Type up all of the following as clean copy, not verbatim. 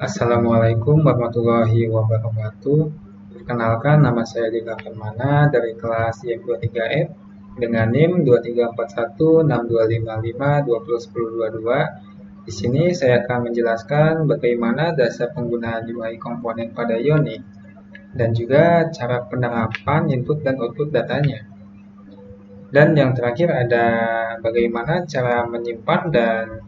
Assalamualaikum warahmatullahi wabarakatuh. Perkenalkan, nama saya Dika Firmana dari kelas IF23F dengan NIM 23416255201022. Di sini saya akan menjelaskan bagaimana dasar penggunaan UI komponen pada Ionic dan juga cara penerapan input dan output datanya. Dan yang terakhir ada bagaimana cara menyimpan dan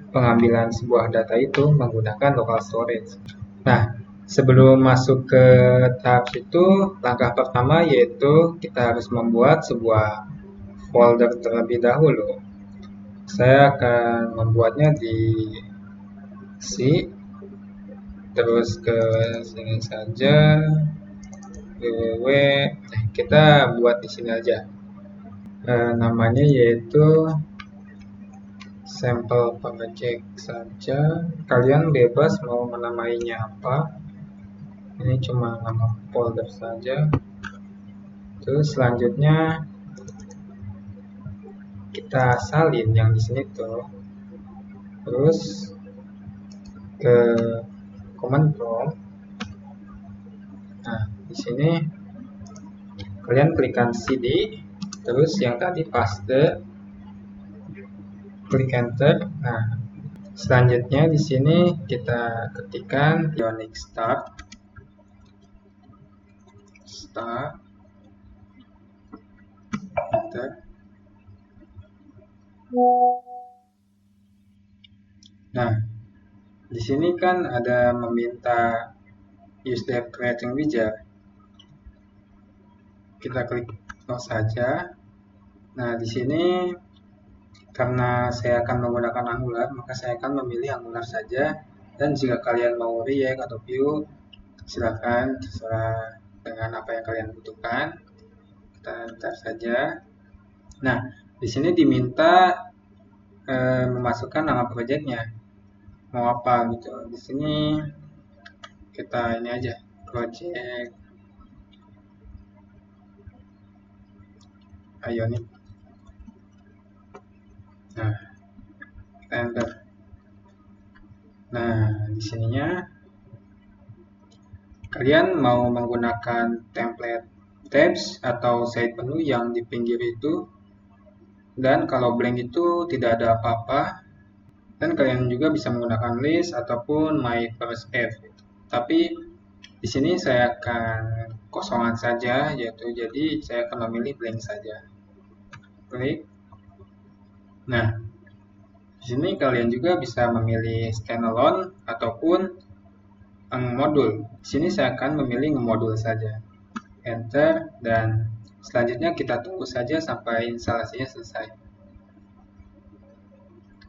pengambilan sebuah data itu menggunakan local storage. Nah, sebelum masuk ke tahap itu, langkah pertama yaitu kita harus membuat sebuah folder terlebih dahulu. Saya akan membuatnya di C, terus ke sini saja, www, kita buat di sini aja. Namanya yaitu sampel project saja. Kalian bebas mau menamainya apa. Ini cuma nama folder saja. Terus selanjutnya kita salin yang di sini tuh. Terus ke command prompt. Nah, di sini kalian klikkan cd, terus yang tadi paste, klik enter. Nah, selanjutnya di sini kita ketikkan Ionic start, enter. Nah, di sini kan ada meminta use the creating widget. Kita klik no saja. Nah, di sini karena saya akan menggunakan Angular, maka saya akan memilih Angular saja. Dan jika kalian mau React atau Vue, silakan terserah dengan apa yang kalian butuhkan. Kita enter saja. Nah, di sini diminta memasukkan nama projectnya. Mau apa gitu. Di sini kita ini aja, project Ionic. Nah, kita enter. Nah, di sininya kalian mau menggunakan template tabs atau side menu yang di pinggir itu, dan kalau blank itu tidak ada apa-apa, dan kalian juga bisa menggunakan list ataupun my first F. Tapi di sini saya akan kosongan saja, yaitu jadi saya akan memilih blank saja. Klik. Nah, di sini kalian juga bisa memilih standalone ataupun modul. Di sini saya akan memilih modul saja. Enter, dan selanjutnya kita tunggu saja sampai instalasinya selesai.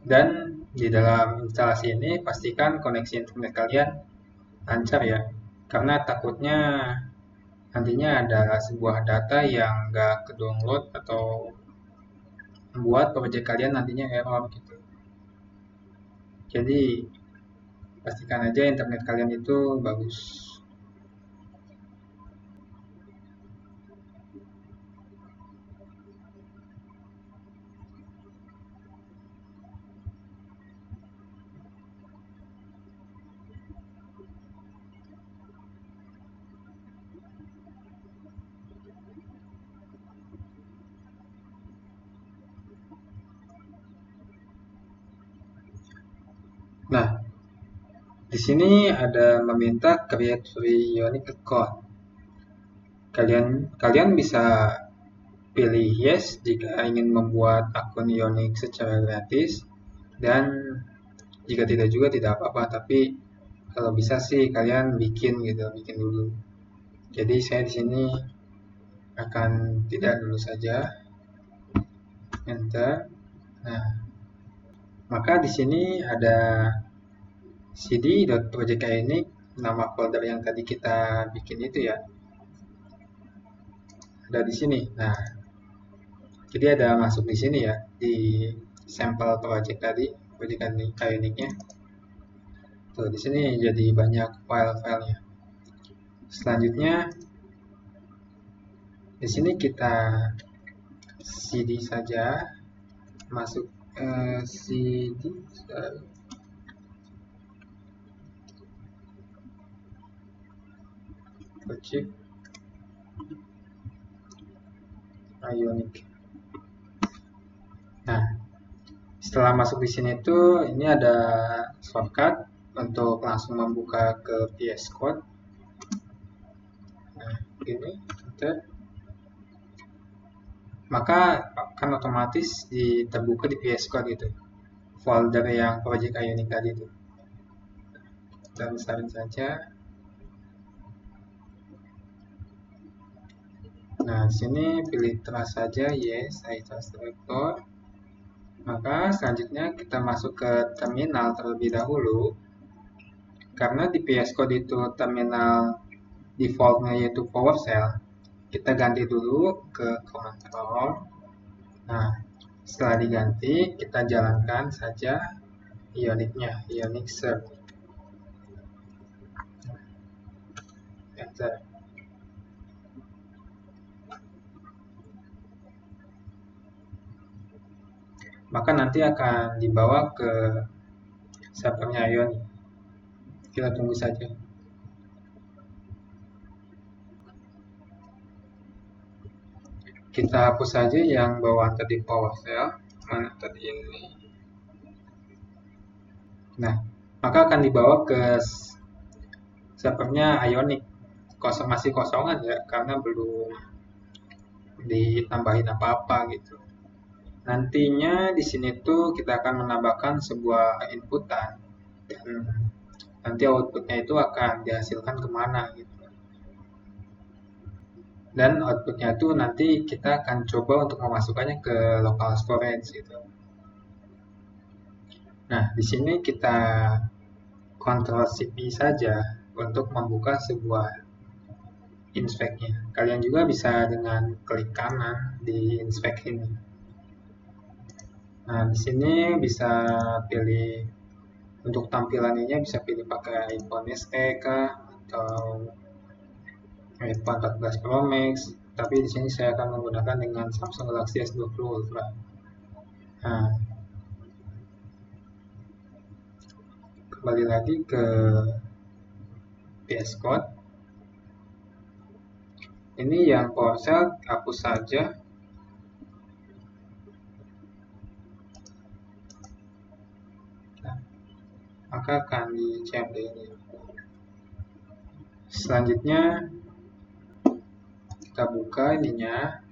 Dan di dalam instalasi ini pastikan koneksi internet kalian lancar ya, karena takutnya nantinya ada sebuah data yang nggak ke-download atau membuat project kalian nantinya error gitu. Jadi pastikan aja internet kalian itu bagus. Nah, di sini ada meminta create free Ionic account. Kalian bisa pilih yes jika ingin membuat akun Ionic secara gratis, dan jika tidak juga tidak apa-apa, tapi kalau bisa sih kalian bikin dulu. Jadi saya di sini akan tidak dulu saja. Enter. Nah, maka di sini ada cd.project.ionic, nama folder yang tadi kita bikin itu ya. Ada di sini. Nah, jadi ada masuk di sini ya, di sampel project tadi, project Ionicnya. Tuh, di sini jadi banyak file-filenya. Selanjutnya di sini kita cd saja, masuk cd. Microchip Ionic. Nah, setelah masuk di sini tuh ini ada shortcut untuk langsung membuka ke VS Code. Nah, ini maka akan otomatis terbuka di VS Code gitu, folder yang project Ionic tadi itu. Dan besarkan saja. Nah, di sini pilih trust saja, yes, I trust director. Maka selanjutnya kita masuk ke terminal terlebih dahulu. Karena di VS Code itu terminal defaultnya yaitu PowerShell, kita ganti dulu ke Control. Nah, setelah diganti, kita jalankan saja Ionic-nya, Ionic Serve. Enter. Maka nanti akan dibawa ke servernya Ionic. Kita tunggu saja. Kita hapus saja yang bawaan tadi PowerShell. Mana tadi ini? Nah, maka akan dibawa ke servernya Ionic. Masih kosongan ya, karena belum ditambahin apa-apa gitu. Nantinya di sini tuh kita akan menambahkan sebuah inputan dan nanti outputnya itu akan dihasilkan kemana gitu. Dan outputnya itu nanti kita akan coba untuk memasukkannya ke local storage gitu. Nah, di sini kita Ctrl Shift I saja untuk membuka sebuah inspect-nya. Kalian juga bisa dengan klik kanan di inspect ini. Nah, di sini bisa pilih untuk tampilan ini bisa pilih pakai iPhone SE kah atau iPhone 14 Pro Max. Tapi di sini saya akan menggunakan dengan Samsung Galaxy S20 Ultra. Nah, kembali lagi ke VS Code. Ini yang PowerShell hapus saja. Nah, maka akan di CMD ini. Selanjutnya kita buka ininya.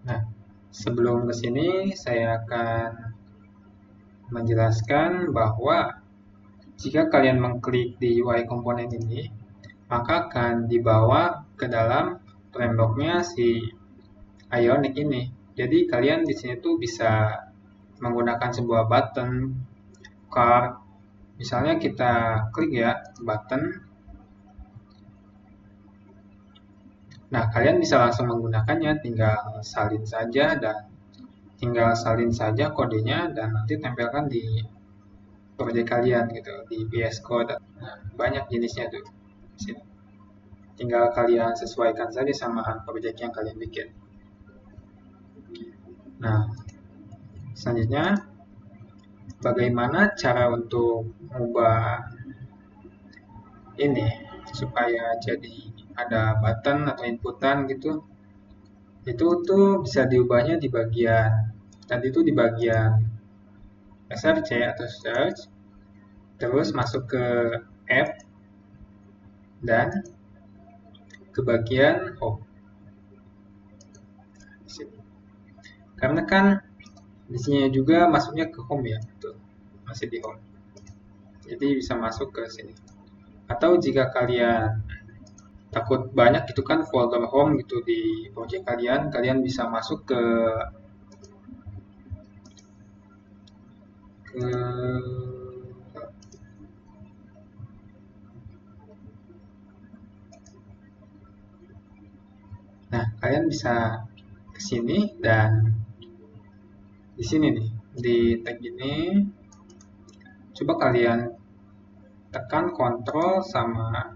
Nah, sebelum ke sini saya akan menjelaskan bahwa jika kalian mengklik di UI komponen ini, maka akan dibawa ke dalam framework-nya si Ionic ini. Jadi kalian di sini tuh bisa menggunakan sebuah button, card. Misalnya kita klik ya button. Nah, kalian bisa langsung menggunakannya, tinggal salin saja kodenya dan nanti tempelkan di project kalian gitu, di VS Code. Nah, banyak jenisnya tuh. Sini. Tinggal kalian sesuaikan saja sama project yang kalian bikin. Nah, selanjutnya bagaimana cara untuk mengubah ini supaya jadi ada button atau inputan gitu. Itu tuh bisa diubahnya di bagian tadi itu di bagian search atau search, terus masuk ke app dan ke bagian home. Karena kan di sini juga masuknya ke home ya, tuh masih di home. Jadi bisa masuk ke sini. Atau jika kalian takut banyak gitu kan folder home gitu di project kalian, kalian bisa masuk ke nah, kalian bisa ke sini dan di sini nih, di tag ini coba kalian tekan Ctrl sama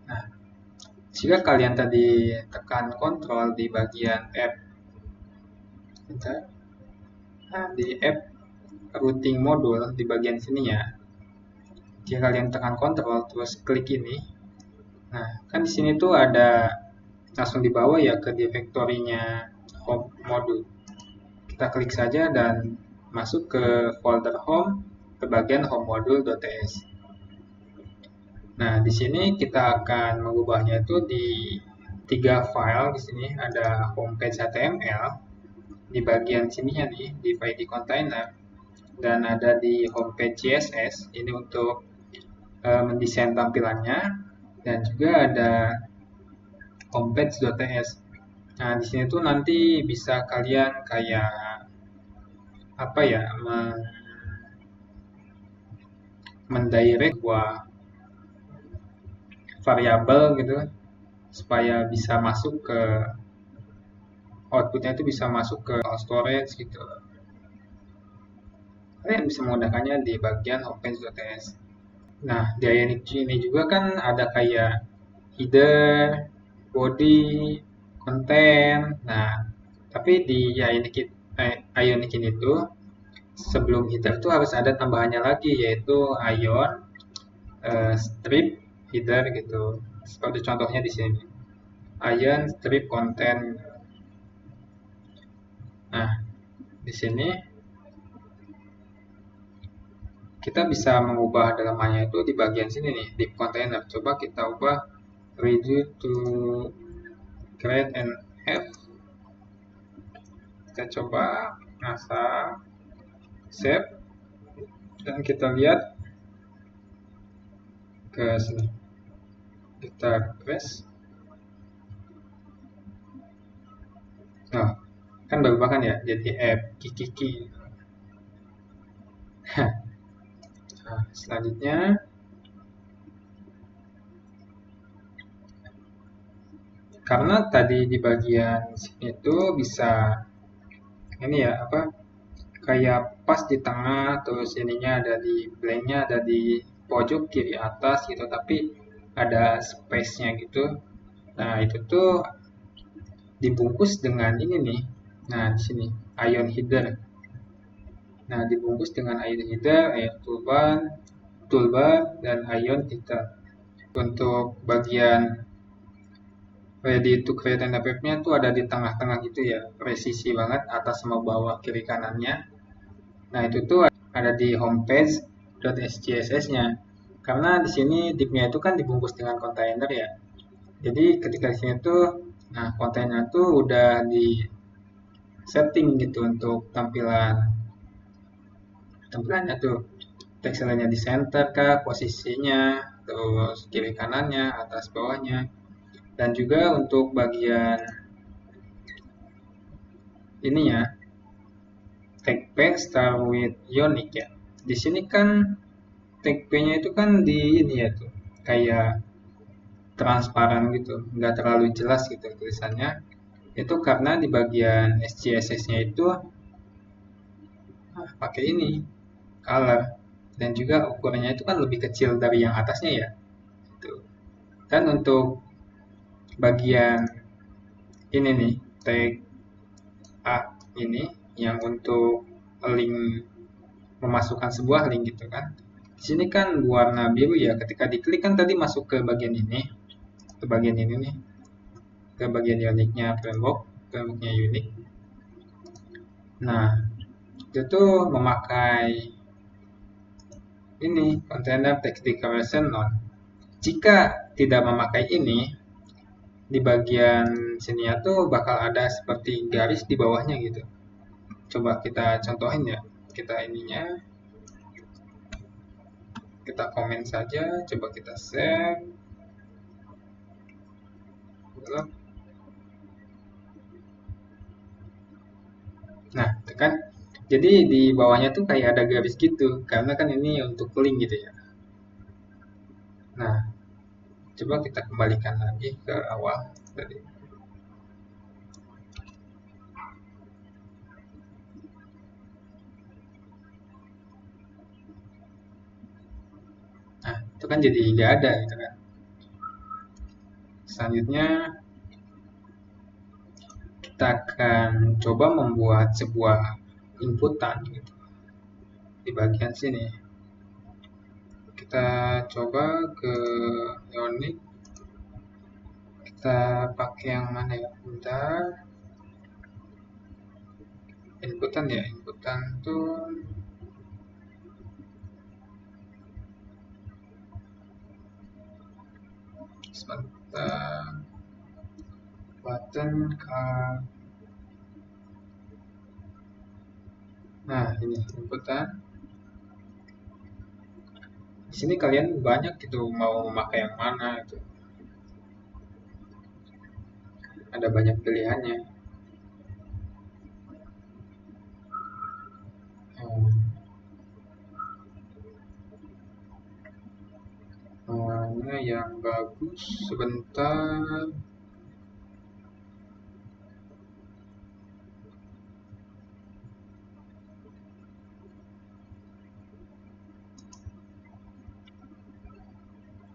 nah, jika kalian tadi tekan Ctrl di bagian app, nah, di app routing modul di bagian sini ya. Jika kalian tekan kontrol terus klik ini, nah kan di sini tuh ada langsung dibawa ya ke directory-nya home modul. Kita klik saja dan masuk ke folder home ke bagian home module.ts. Nah, di sini kita akan mengubahnya itu di 3 file. Di sini ada homepage HTML di bagian sininya nih, di ID container, dan ada di homepage CSS ini untuk mendesain tampilannya, dan juga ada homepage.ts. Nah, di sini tuh nanti bisa kalian kayak apa ya, mendirect sebuah variabel gitu supaya bisa masuk ke outputnya itu bisa masuk ke storage gitu. Kalian bisa menggunakannya di bagian homepage.ts. Nah, di Ionic ini juga kan ada kayak header, body, konten. Nah, tapi di Ionic ini tuh sebelum header tuh harus ada tambahannya lagi, yaitu ion strip header gitu. Seperti contohnya di sini. Ion strip content. Nah, di sini kita bisa mengubah dalamannya itu di bagian sini nih, div container. Coba kita ubah reduce to create an f. Kita coba asal save dan kita lihat ke sini. Kita refresh. Nah, kan berubah kan ya, jadi f kiki. Nah, selanjutnya karena tadi di bagian sini itu bisa ini ya apa kayak pas di tengah, terus ininya ada di blanknya ada di pojok kiri atas gitu, tapi ada space-nya gitu. Nah, itu tuh dibungkus dengan ini nih. Nah, di sini ion header. Nah, dibungkus dengan ion header, ion toolbar dan ion header. Untuk bagian ready to create an app-nya tuh ada di tengah-tengah gitu ya, presisi banget atas sama bawah kiri kanannya. Nah, itu tuh ada di homepage.css-nya. Karena di sini div-nya itu kan dibungkus dengan kontainer ya. Jadi ketika di sini tuh nah kontainer tuh udah di setting gitu untuk tampilannya tuh. Teksturnya di center kah, posisinya, terus kiri kanannya, atas bawahnya. Dan juga untuk bagian ini ya, tag p start with Ionic ya. Di sini kan tag p-nya itu kan di ini ya tuh, kayak transparan gitu, nggak terlalu jelas gitu tulisannya. Itu karena di bagian SCSS-nya itu pakai ini color, dan juga ukurannya itu kan lebih kecil dari yang atasnya ya. Gitu. Dan untuk bagian ini nih tag A ini yang untuk link memasukkan sebuah link gitu kan. Di sini kan warna biru ya. Ketika diklik kan tadi masuk ke bagian ini, ke bagian ini nih, ke bagian uniknya frameworknya unik. Nah, itu tuh memakai ini container text declaration none. Jika tidak memakai ini, di bagian sini tuh bakal ada seperti garis di bawahnya gitu. Coba kita contohin ya. Kita ininya kita komen saja, coba kita save. Nah, itu kan jadi di bawahnya tuh kayak ada garis gitu, karena kan ini untuk link gitu ya. Nah, coba kita kembalikan lagi ke awal tadi. Nah, itu kan jadi nggak ada gitu kan. Selanjutnya kita akan coba membuat sebuah inputan gitu. di bagian sini. Kita coba ke Ionic. Kita pakai yang mana ya? Bentar. Inputan ya, inputan tuh sebentar. Button card. Nah, ini inputan. Di sini kalian banyak gitu mau memakai yang mana itu. Ada banyak pilihannya. Mana yang bagus? Sebentar.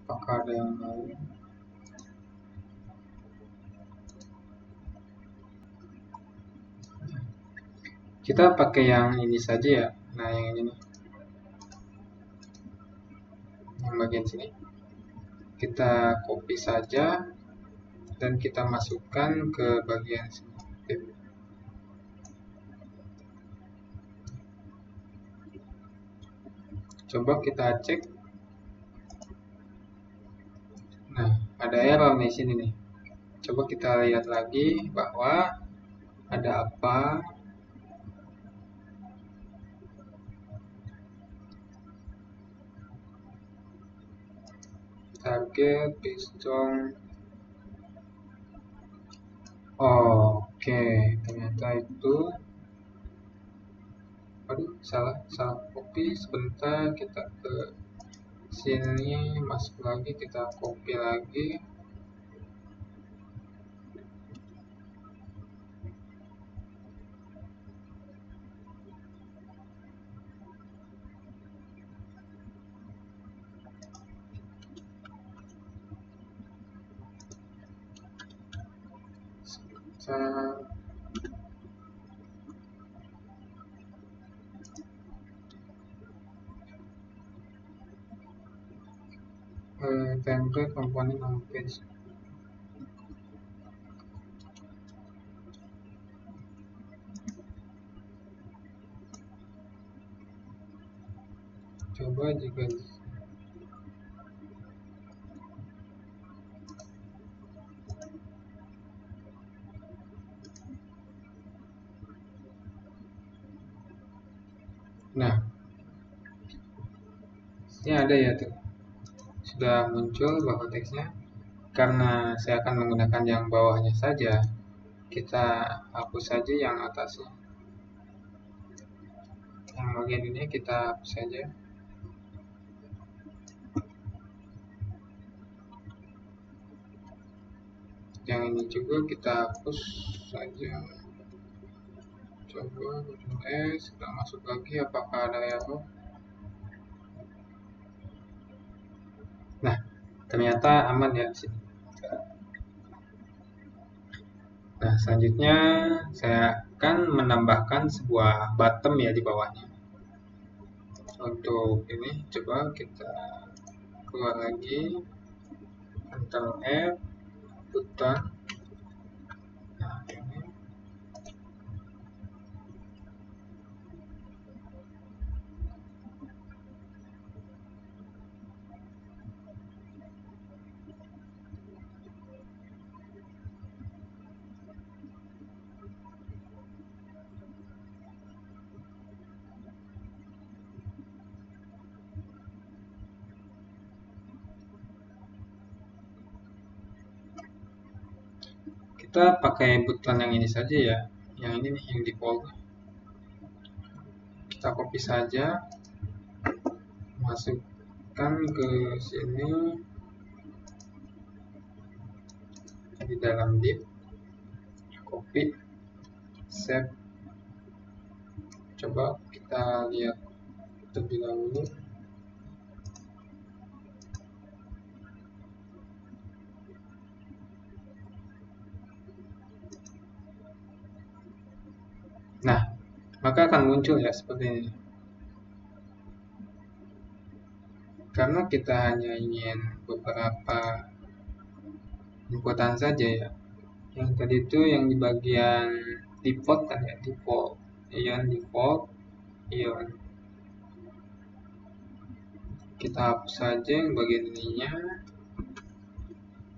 Apakah ada yang lain? Kita pakai yang ini saja ya. Nah, yang ini nih. Yang bagian sini. Kita copy saja dan kita masukkan ke bagian sini. Coba kita cek. Nah, ada error di sini nih. Coba kita lihat lagi bahwa ada apa. Target piston. Oke, ternyata itu. Aduh, salah copy. Sebentar, kita ke sini, masuk lagi, kita copy lagi. Sebentar. Template komponen on page. Coba jika nah, ini ada ya tuh. Sudah muncul bahwa teksnya. Karena saya akan menggunakan yang bawahnya saja, kita hapus saja yang atasnya. Yang bagian ini kita hapus saja. Yang ini juga kita hapus saja. Coba Ctrl S, kita masuk lagi apakah ada error. Nah, ternyata aman ya di sini. Nah, selanjutnya saya akan menambahkan sebuah bottom ya di bawahnya. Untuk ini coba kita keluar lagi, Ctrl F, button. Nah, ini. Kita pakai button yang ini saja ya, yang ini nih, yang default. Kita copy saja, masukkan ke sini di dalam div, copy, save. Coba kita lihat terlebih dahulu. Nah, maka akan muncul ya seperti ini. karena kita hanya ingin beberapa inputan saja ya. Yang tadi itu yang di bagian default kan ya, default ion. Kita hapus saja yang bagian ininya.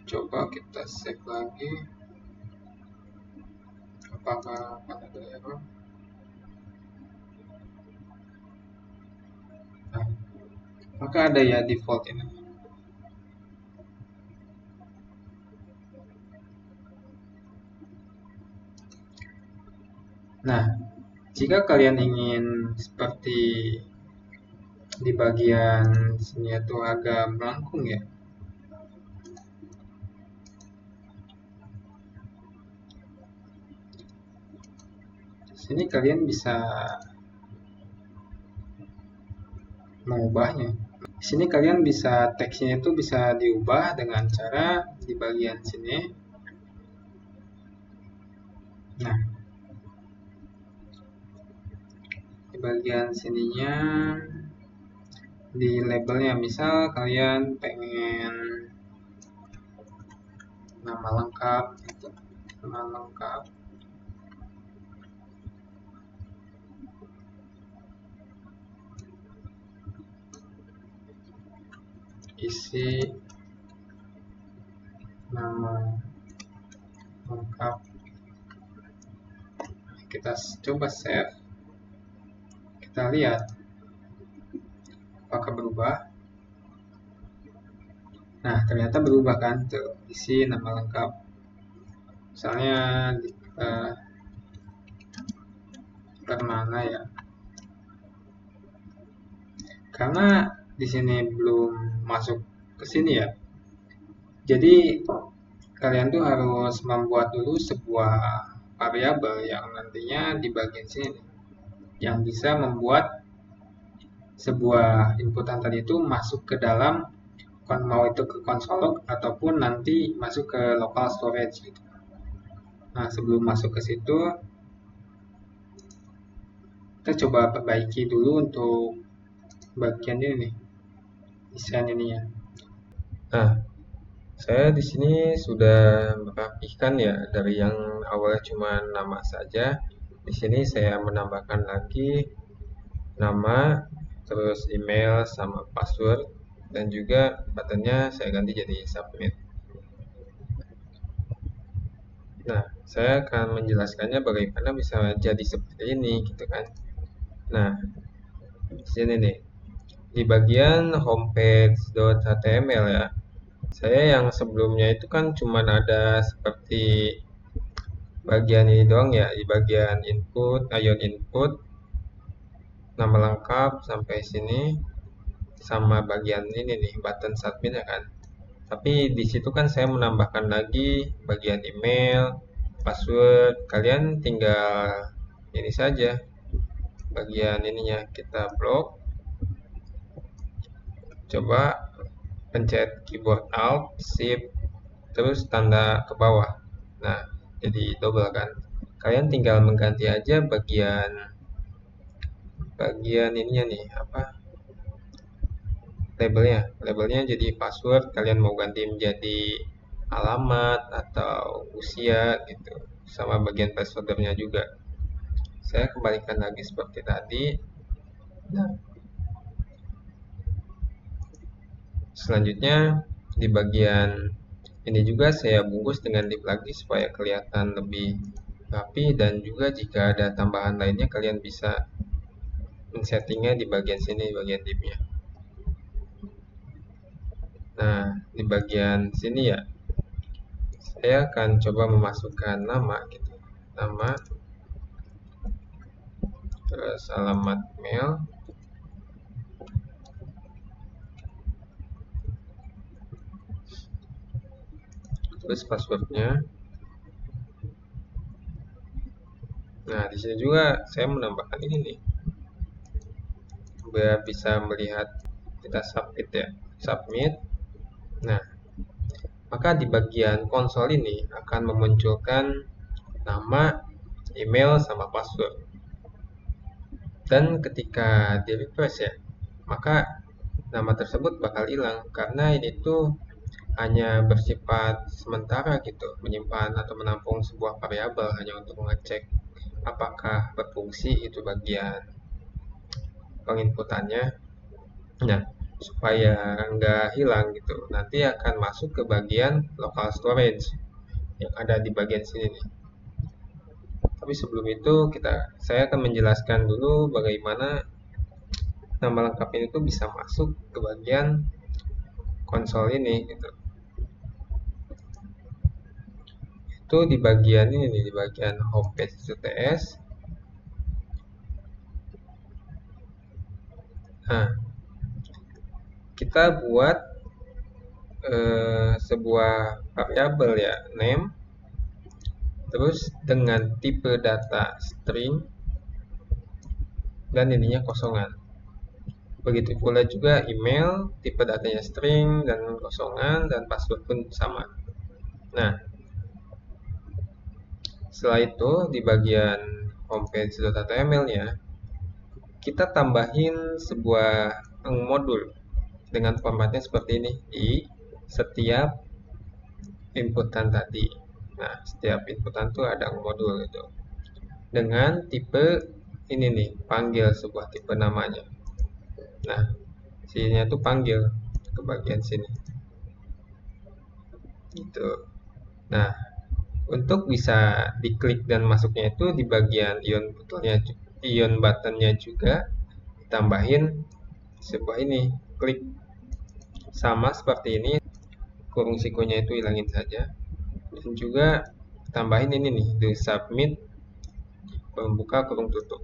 Coba kita save lagi. Apakah akan ada error? Nah, maka ada ya default ini. Nah, jika kalian ingin seperti di bagian sini itu agak melengkung ya, sini kalian bisa mengubahnya. Di sini kalian bisa teksnya itu bisa diubah dengan cara di bagian sini. Nah, di bagian sininya di labelnya, misal kalian pengen nama lengkap gitu. Nama lengkap. Isi nama lengkap. Kita coba save. Kita lihat apakah berubah. Nah, ternyata berubah kan tuh, isi nama lengkap. Misalnya mana ya? Karena di sini belum masuk ke sini ya. Jadi kalian tuh harus membuat dulu sebuah variabel yang nantinya di bagian sini yang bisa membuat sebuah inputan tadi itu masuk ke dalam, mau itu ke console log ataupun nanti masuk ke local storage gitu. Nah, sebelum masuk ke situ kita coba perbaiki dulu untuk bagian ini nih, desain ini ya. Nah, saya di sini sudah merapikan ya, dari yang awalnya cuma nama saja. Di sini saya menambahkan lagi nama, terus email sama password, dan juga buttonnya saya ganti jadi submit. Nah, saya akan menjelaskannya bagaimana bisa jadi seperti ini gitu kan. Nah, di sini nih, di bagian homepage.html ya, saya yang sebelumnya itu kan cuma ada seperti bagian ini doang ya, di bagian input, ion input, nama lengkap sampai sini, sama bagian ini nih, button submit ya kan. Tapi di situ kan saya menambahkan lagi bagian email, password, kalian tinggal ini saja, bagian ininya kita blok. Coba pencet keyboard Alt, Shift, terus tanda ke bawah. Nah, jadi double kan. Kalian tinggal mengganti aja bagian ininya nih, apa? Labelnya jadi password, kalian mau ganti menjadi alamat atau usia gitu. Sama bagian passwordnya juga. Saya kembalikan lagi seperti tadi. Nah, selanjutnya di bagian ini juga saya bungkus dengan div lagi supaya kelihatan lebih rapi, dan juga jika ada tambahan lainnya kalian bisa men-settingnya di bagian sini, bagian divnya. Nah, di bagian sini ya, saya akan coba memasukkan nama gitu. Nama, terus alamat mail, terus passwordnya. Nah, di sini juga saya menambahkan ini nih, biar bisa melihat kita submit ya, submit. Nah, maka di bagian konsol ini akan memunculkan nama, email, sama password. Dan ketika di refresh ya, maka nama tersebut bakal hilang karena ini tuh hanya bersifat sementara gitu, menyimpan atau menampung sebuah variabel hanya untuk mengecek apakah berfungsi itu bagian penginputannya. Nah, supaya nggak hilang gitu, nanti akan masuk ke bagian local storage yang ada di bagian sini nih. Tapi sebelum itu saya akan menjelaskan dulu bagaimana nama lengkap ini tuh bisa masuk ke bagian konsol ini gitu. Itu di bagian ini nih, di bagian homepage CTS. Nah, kita buat sebuah variabel ya, name, terus dengan tipe data string dan ininya kosongan. Begitu pula juga email, tipe datanya string dan kosongan, dan password pun sama. Nah, setelah itu di bagian homepage.html-nya, kita tambahin sebuah modul dengan formatnya seperti ini di setiap inputan tadi. Nah, setiap inputan tuh ada modul gitu. Dengan tipe ini nih, panggil sebuah tipe namanya. Nah, sininya tuh panggil ke bagian sini. Gitu. Nah, untuk bisa diklik dan masuknya itu di bagian ion buttonnya juga ditambahin sebuah ini, klik sama seperti ini, kurung sikunya itu hilangin saja, dan juga tambahin ini nih, do submit, kurung buka kurung tutup,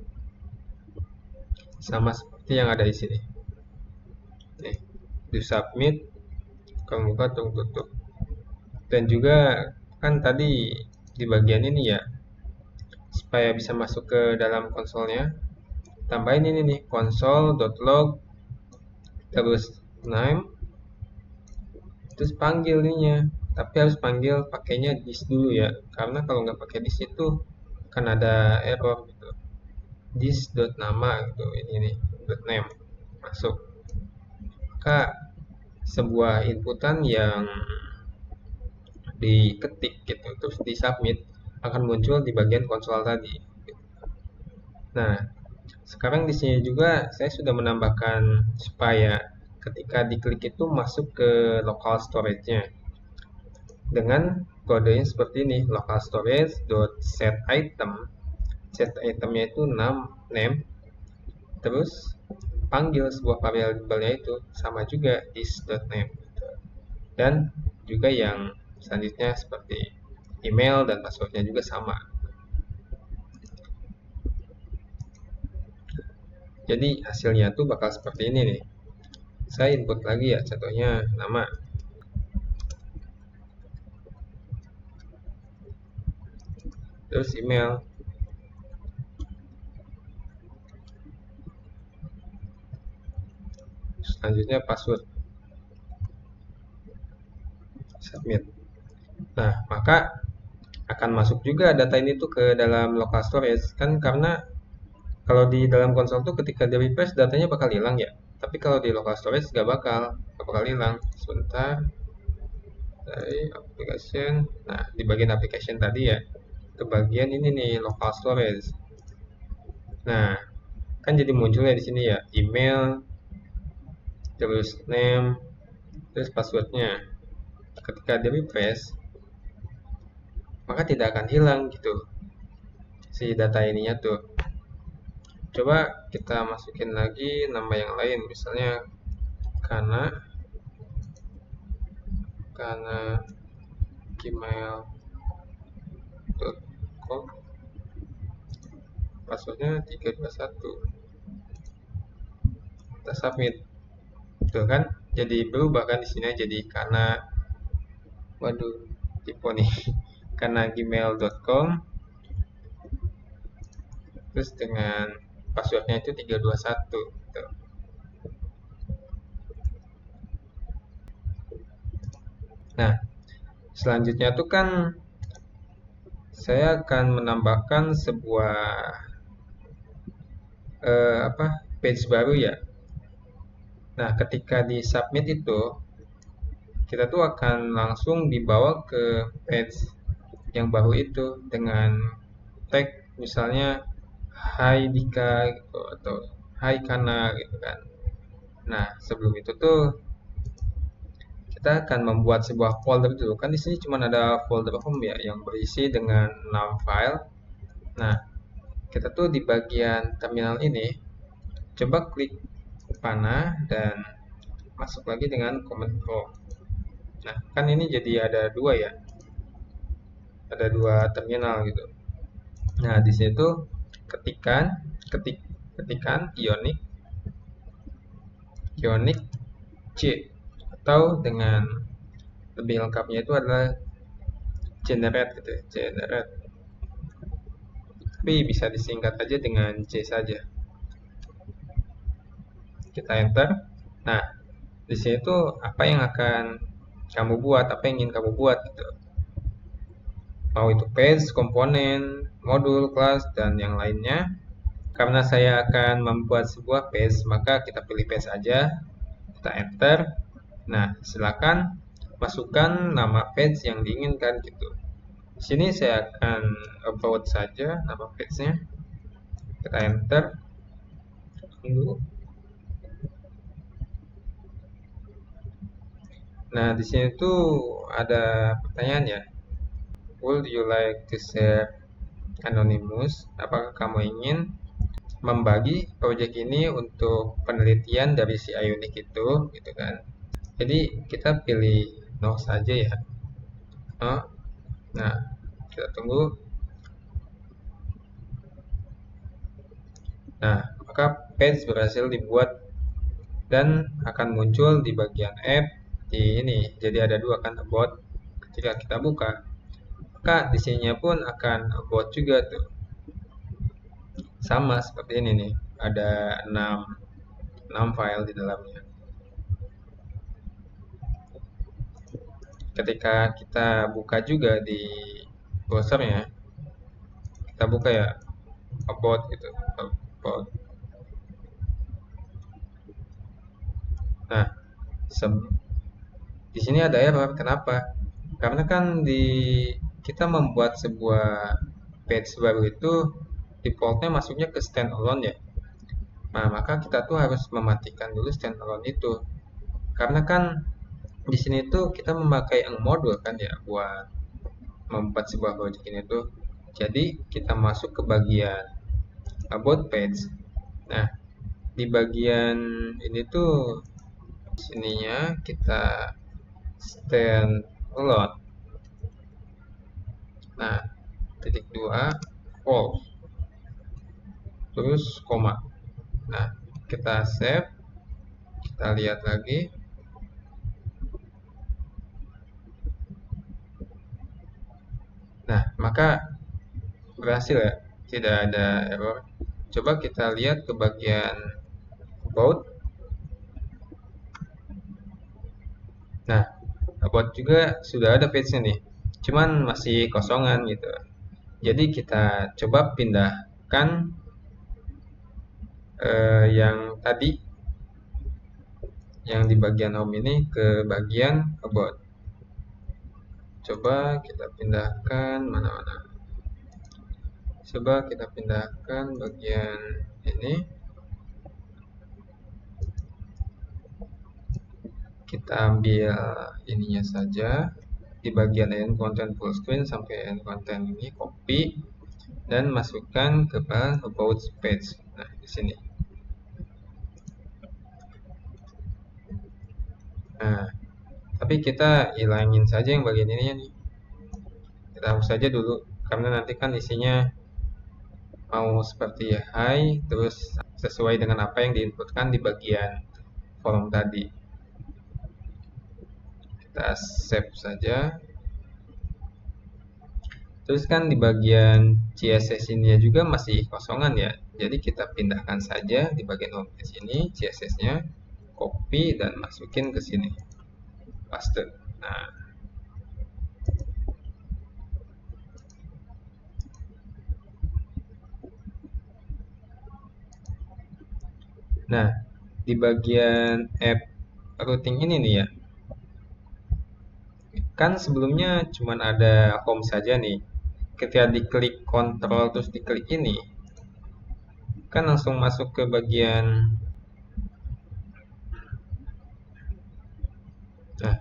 sama seperti yang ada di sini nih, do submit, kurung buka kurung tutup. Dan juga kan tadi di bagian ini ya, supaya bisa masuk ke dalam konsolnya, tambahin ini nih, console.log terus name, terus panggil ininya, tapi harus panggil pakainya dis dulu ya, karena kalau nggak pakai dis itu akan ada error gitu. Dis.nama gitu, ini nih .name masuk, maka sebuah inputan yang diketik gitu terus disubmit akan muncul di bagian konsol tadi. Nah, sekarang di sini juga saya sudah menambahkan supaya ketika diklik itu masuk ke local storage-nya dengan kodenya seperti ini, local storage set item. Set itemnya itu name, terus panggil sebuah variabelnya itu sama juga this.name, dan juga yang selanjutnya seperti email dan passwordnya juga sama. Jadi hasilnya tuh bakal seperti ini nih. Saya input lagi ya, contohnya nama, terus email, selanjutnya password, submit. Nah, maka akan masuk juga data ini tuh ke dalam local storage kan, karena kalau di dalam konsol tuh ketika di refresh datanya bakal hilang ya, tapi kalau di local storage nggak bakal hilang. Sebentar, dari application, nah di bagian application tadi ya, ke bagian ini nih, local storage. Nah, kan jadi munculnya di sini ya, email, terus name, terus passwordnya. Ketika di refresh, maka tidak akan hilang gitu si data ininya tuh. Coba kita masukin lagi nama yang lain, misalnya karena gmail.com, passwordnya 321, kita submit. Tuh kan, jadi berubah kan di sini, jadi karena, waduh, tipe nih, karena gmail.com, terus dengan passwordnya itu 321 gitu. Nah, selanjutnya tuh kan saya akan menambahkan sebuah page baru ya. Nah, ketika di submit itu, kita tuh akan langsung dibawa ke page yang baru itu dengan tag misalnya Hai Dika gitu, atau Hai Kana gitu kan. Nah, sebelum itu tuh kita akan membuat sebuah folder dulu. Kan di sini cuma ada folder home ya yang berisi dengan 6 file. Nah, kita tuh di bagian terminal ini coba klik panah dan masuk lagi dengan command prompt. Nah, kan ini jadi ada dua ya. Ada dua terminal gitu. Nah, di situ ketikan ketik ketikan Ionic C atau dengan lebih lengkapnya itu adalah generate gitu ya, generate. Tapi bisa disingkat aja dengan C saja. Kita enter. Nah, di sini tuh apa yang akan kamu buat, apa yang ingin kamu buat gitu. Mau itu page, komponen, modul, kelas, dan yang lainnya. Karena saya akan membuat sebuah page, maka kita pilih page aja, kita enter. Nah, silakan masukkan nama page yang diinginkan gitu. Di sini saya akan upload saja nama page-nya. Kita enter. Tunggu. Nah, di sini tuh ada pertanyaan ya. Would you like to share anonymous? Apakah kamu ingin membagi proyek ini untuk penelitian dari si Ionic itu, gitu kan? Jadi kita pilih no saja ya. No. Nah, kita tunggu. Nah, maka page berhasil dibuat dan akan muncul di bagian app di ini. Jadi ada dua kan about. Ketika kita buka, maka di sininya pun akan about juga tuh. Sama seperti ini nih. Ada 6 file di dalamnya. Ketika kita buka juga di browsernya, kita buka ya about gitu, about. Nah, di sini ada error. Kenapa? Karena kan kita membuat sebuah page baru itu defaultnya masuknya ke standalone ya. Nah, maka kita tuh harus mematikan dulu standalone itu. Karena kan di sini tuh kita memakai modul kan ya buat membuat sebuah project ini tuh. Jadi kita masuk ke bagian about page. Nah, di bagian ini tuh sininya kita standalone. Nah, titik 2 false. Terus koma. Nah, kita save, kita lihat lagi. Nah, maka berhasil ya, tidak ada error. Coba kita lihat ke bagian about. Nah, about juga sudah ada page-nya nih, cuman masih kosongan gitu. Jadi kita coba pindahkan yang tadi, yang di bagian home ini ke bagian about. Coba kita pindahkan mana-mana. Coba kita pindahkan bagian ini. Kita ambil ininya saja di bagian end content full screen sampai end content ini, copy dan masukkan ke about page. Nah, di sini. Nah, tapi kita hilangin saja yang bagian ini nih. Kita hapus saja dulu karena nanti kan isinya mau seperti hi terus sesuai dengan apa yang diinputkan di bagian form tadi. Kita save saja. Terus kan di bagian CSS ini juga masih kosongan ya. Jadi kita pindahkan saja di bagian homepage ini CSS-nya, copy dan masukin ke sini. Paste. Nah, di bagian app routing ini nih ya, kan sebelumnya cuman ada home saja nih. Ketika diklik kontrol terus diklik ini, kan langsung masuk ke bagian, nah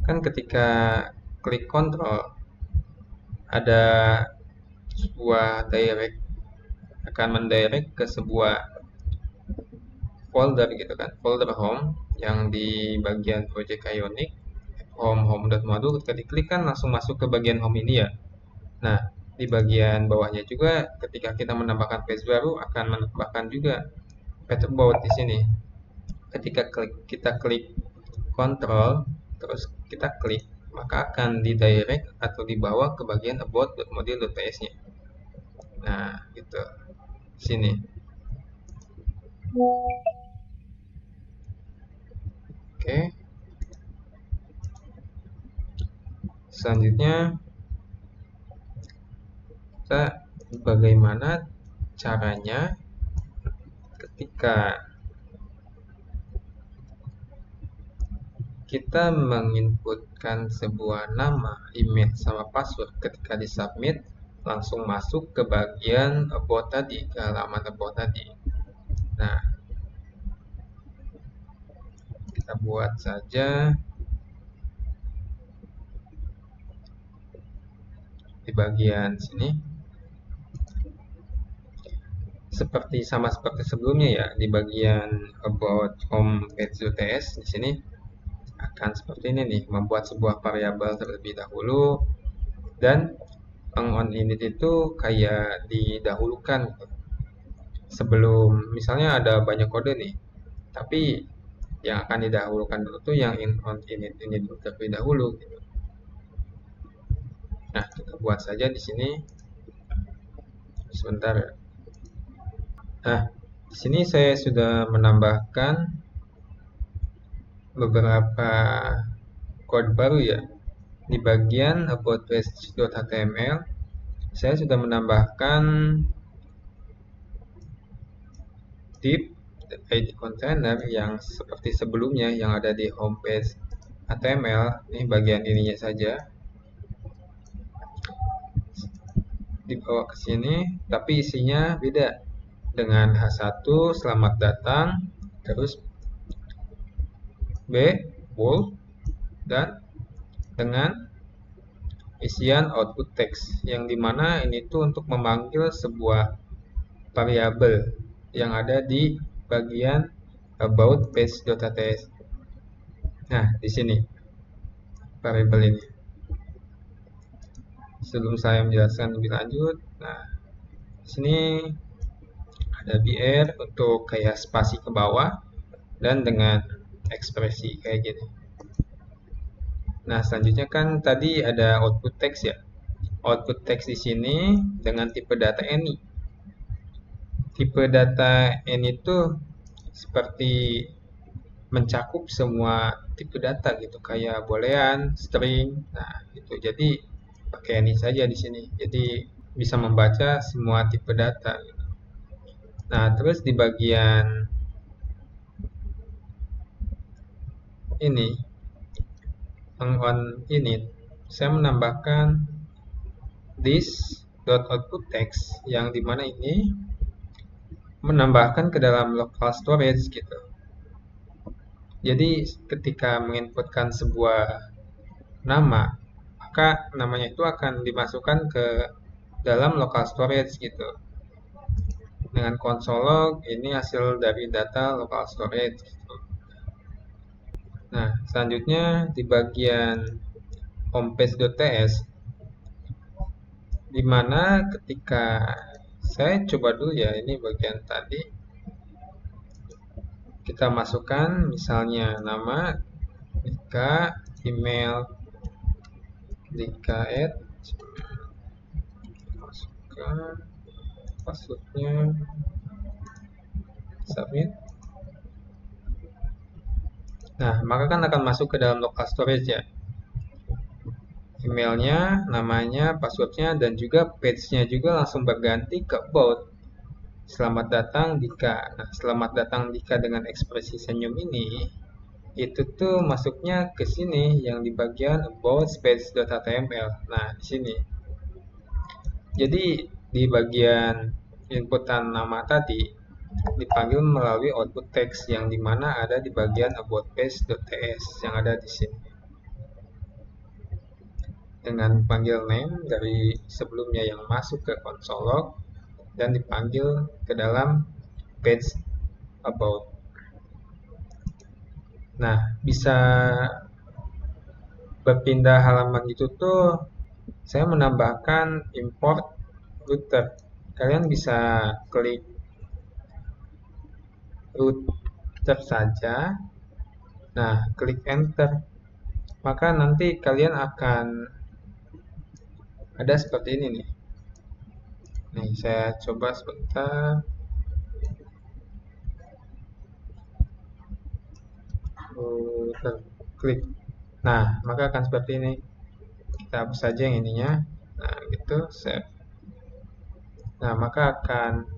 kan ketika klik kontrol ada sebuah direct, akan mendirect ke sebuah folder gitu kan, folder home yang di bagian project Ionic, home.module. Ketika diklik kan langsung masuk ke bagian home ini ya. Nah, di bagian bawahnya juga ketika kita menambahkan page baru akan menambahkan juga page about di sini. Ketika kita klik control terus kita klik, maka akan didirect atau dibawa ke bagian about.module.ps-nya. Nah, gitu. Sini. Oke. Selanjutnya kita bagaimana caranya ketika kita menginputkan sebuah nama, email, sama password. Ketika disubmit langsung masuk ke bagian about tadi, ke halaman about tadi. Nah, kita buat saja di bagian sini. Sama seperti sebelumnya ya, di bagian about home page.ts di sini akan seperti ini nih, membuat sebuah variabel terlebih dahulu, dan on init itu kayak didahulukan gitu. Sebelum misalnya ada banyak kode nih, tapi yang akan didahulukan dulu tuh yang on init ini dulu terlebih dahulu gitu. Nah, kita buat saja di sini sebentar ya. Nah, di sini saya sudah menambahkan beberapa kode baru ya. Di bagian about page.html saya sudah menambahkan div id container yang seperti sebelumnya yang ada di homepage HTML. Ini bagian ininya saja dibawa ke sini, tapi isinya beda dengan H1 selamat datang, terus B bold, dan dengan isian output text yang dimana ini tuh untuk memanggil sebuah variabel yang ada di bagian about page.html. Nah, di sini variabel ini. Sebelum saya menjelaskan lebih lanjut, nah di sini ada BR untuk kayak spasi ke bawah dan dengan ekspresi kayak gini. Nah, selanjutnya kan tadi ada output text ya. Output text di sini dengan tipe data any. Tipe data any itu seperti mencakup semua tipe data gitu, kayak boolean, string. Nah, itu jadi pakai any saja di sini. Jadi bisa membaca semua tipe data. Nah, terus di bagian ini on init saya menambahkan this.output text yang dimana ini menambahkan ke dalam local storage gitu. Jadi ketika menginputkan sebuah nama, maka namanya itu akan dimasukkan ke dalam local storage gitu. Dengan console log ini hasil dari data local storage gitu. Nah, selanjutnya di bagian homepage.ts, dimana ketika saya coba dulu ya, ini bagian tadi kita masukkan misalnya nama Dika, email Dika masukkan passwordnya, submit. Nah, maka kan akan masuk ke dalam local storage ya, emailnya, namanya, passwordnya, dan juga page-nya juga langsung berganti ke about. Selamat datang Dika. Nah, selamat datang Dika dengan ekspresi senyum ini, itu tuh masuknya ke sini yang di bagian about space.html. Nah, di sini. Jadi di bagian inputan nama tadi dipanggil melalui output text yang dimana ada di bagian about page.ts yang ada di sini. Dengan panggil name dari sebelumnya yang masuk ke console log dan dipanggil ke dalam page about. Nah, bisa berpindah halaman itu tuh saya menambahkan import router. Kalian bisa klik router saja. Nah, klik enter. Maka nanti kalian akan ada seperti ini nih. Nih, saya coba sebentar. Router, klik. Nah, maka akan seperti ini. Kita hapus saja yang ininya. Nah, gitu, save. Nah, maka akan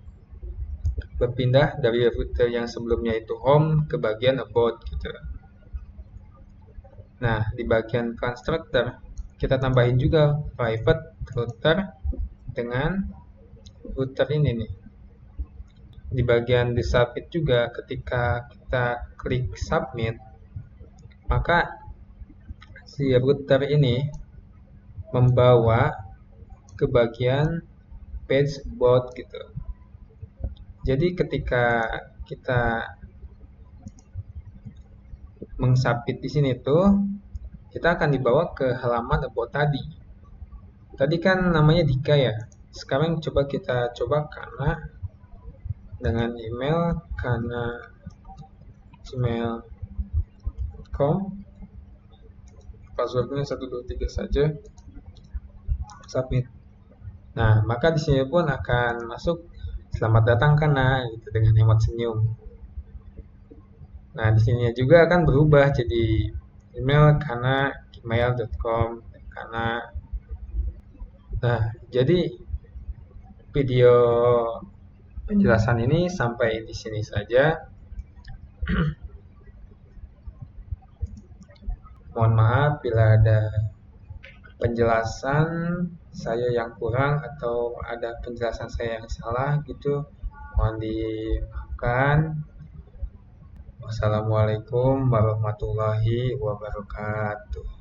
berpindah dari router yang sebelumnya itu home ke bagian about gitu. Nah, di bagian constructor kita tambahin juga private router dengan router ini nih. Di bagian di submit juga ketika kita klik submit, maka si router ini membawa ke bagian page about gitu. Jadi ketika kita mengsubmit di sini tuh, kita akan dibawa ke halaman about tadi. Tadi kan namanya Dika ya. Sekarang coba kita coba karena dengan email karena gmail.com, passwordnya 123 saja, submit. Nah, maka di sini pun akan masuk selamat datang Kana gitu dengan emot senyum. Nah, di sini juga akan berubah jadi email karena gmail.com karena. Nah, jadi video penjelasan ini sampai di sini saja. Mohon maaf bila ada penjelasan saya yang kurang atau ada penjelasan saya yang salah gitu. Mohon dimaafkan. Wassalamualaikum warahmatullahi wabarakatuh.